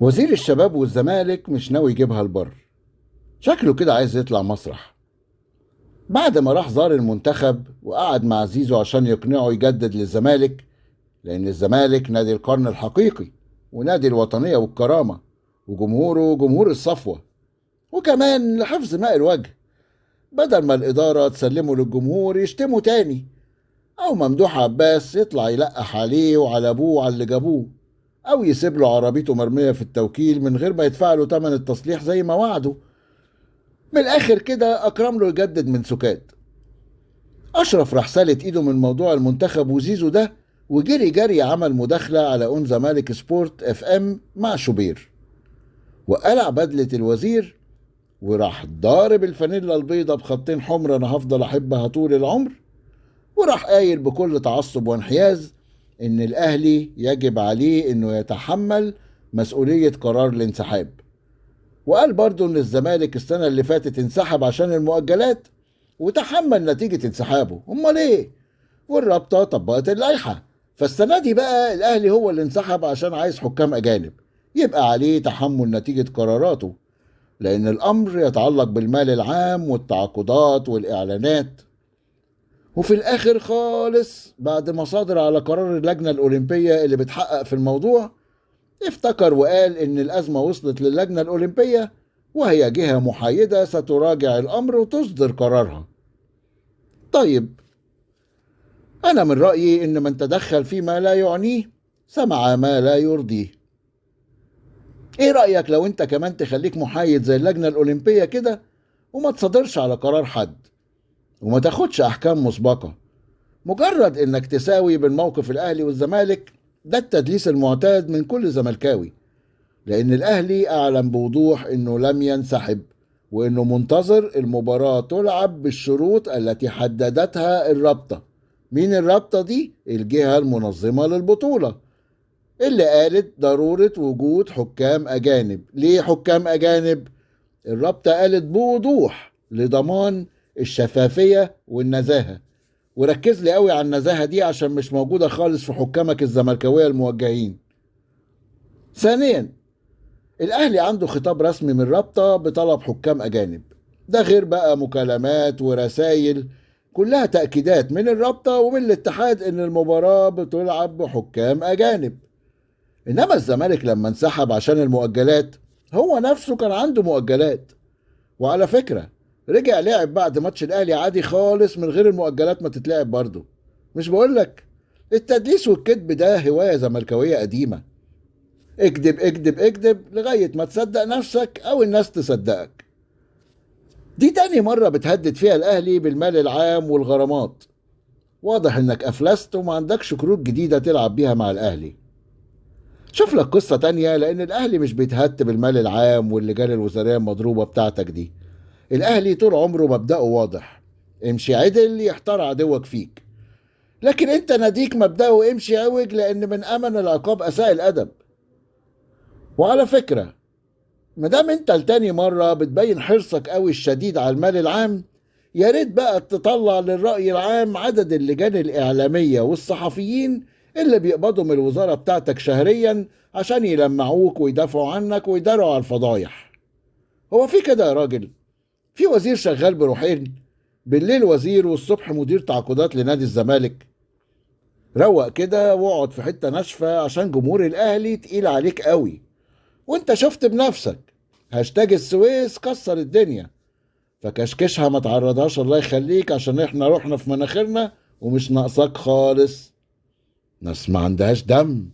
وزير الشباب والزمالك مش ناوي يجيبها البر. شكله كده عايز يطلع مسرح بعد ما راح زار المنتخب وقعد مع زيزو عشان يقنعه يجدد للزمالك، لأن الزمالك نادي القرن الحقيقي ونادي الوطنية والكرامة، وجمهوره جمهور الصفوة، وكمان لحفظ ماء الوجه، بدل ما الإدارة تسلمه للجمهور يشتمه تاني، أو ممدوح عباس يطلع يلقح عليه وعلى أبوه وعلى اللي جابوه، أو يسيب له عربيته مرمية في التوكيل من غير ما يدفع له تمن التصليح زي ما وعده. من الآخر كده أكرم له يجدد من سكات. أشرف راح سالت إيده من موضوع المنتخب وزيزو ده، وجري جري عمل مداخلة على أون زمالك سبورت اف ام مع شوبير، وقلع بدلة الوزير، وراح ضارب الفانيلا البيضة بخطين حمر أنا هفضل أحبها طول العمر، وراح قايل بكل تعصب وانحياز إن الأهلي يجب عليه إنه يتحمل مسؤولية قرار الانسحاب. وقال برضو إن الزمالك السنة اللي فاتت انسحب عشان المؤجلات وتحمل نتيجة انسحابه، أمال إيه؟ والرابطة طبقت اللائحة، فالسنة دي بقى الأهلي هو اللي انسحب عشان عايز حكام أجانب، يبقى عليه تحمل نتيجة قراراته، لأن الأمر يتعلق بالمال العام والتعاقدات والإعلانات. وفي الآخر خالص بعد ما صادر على قرار اللجنة الأولمبية اللي بتحقق في الموضوع، افتكر وقال إن الأزمة وصلت للجنة الأولمبية، وهي جهة محايدة ستراجع الأمر وتصدر قرارها. طيب، أنا من رأيي إن من تدخل فيما لا يعنيه سمع ما لا يرضيه. إيه رأيك لو أنت كمان تخليك محايد زي اللجنة الأولمبية كده، وما تصدرش على قرار حد، وما تاخدش أحكام مسبقة، مجرد إنك تساوي بين موقف الأهلي والزمالك؟ ده التدليس المعتاد من كل زملكاوي، لأن الأهلي أعلن بوضوح إنه لم ينسحب، وإنه منتظر المباراة تلعب بالشروط التي حددتها الرابطة. مين الرابطة دي؟ الجهة المنظمة للبطولة، اللي قالت ضرورة وجود حكام أجانب. ليه حكام أجانب؟ الرابطة قالت بوضوح لضمان الشفافية والنزاهة، وركز لي قوي على النزاهة دي عشان مش موجودة خالص في حكامك الزملكاوية الموجهين. ثانيا، الأهلي عنده خطاب رسمي من الرابطة بطلب حكام أجانب، ده غير بقى مكالمات ورسائل كلها تأكيدات من الرابطة ومن الاتحاد إن المباراة بتلعب بحكام أجانب. إنما الزمالك لما انسحب عشان المؤجلات، هو نفسه كان عنده مؤجلات، وعلى فكرة رجع لعب بعد ماتش الأهلي عادي خالص من غير المؤجلات ما تتلعب برضه. مش بقولك التدليس والكذب ده هواية زملكاوية قديمة، اكذب اكذب اكذب لغاية ما تصدق نفسك أو الناس تصدقك. دي تاني مرة بتهدد فيها الأهلي بالمال العام والغرامات. واضح إنك أفلست وما عندكش كروت جديدة تلعب بيها مع الأهلي. شوف لك قصة تانية، لأن الأهلي مش بيتهد بالمال العام واللجان الوزارية المضروبة بتاعتك دي. الأهلي طول عمره مبدأه واضح: امشي عدل يحتار عدوك فيك. لكن انت ناديك مبدأه امشي عوج، لأن من أمن العقاب أساء الأدب. وعلى فكرة، مادام انت لتاني مرة بتبين حرصك قوي الشديد على المال العام، يا ريت بقى تطلع للرأي العام عدد اللجان الإعلامية والصحفيين اللي بيقبضوا من الوزارة بتاعتك شهريا عشان يلمعوك ويدافعوا عنك ويداروا على الفضايح. هو في كده يا راجل؟ في وزير شغال بروحين، بالليل وزير والصبح مدير تعاقدات لنادي الزمالك؟ روق كده واقعد في حتة ناشفة، عشان جمهور الأهلي تقيل عليك قوي، وانت شفت بنفسك هاشتاج السويس كسر الدنيا، فكشكشها ما تعرضهاش الله يخليك، عشان احنا روحنا في مناخيرنا ومش ناقصاك خالص. ناس ما عندهاش دم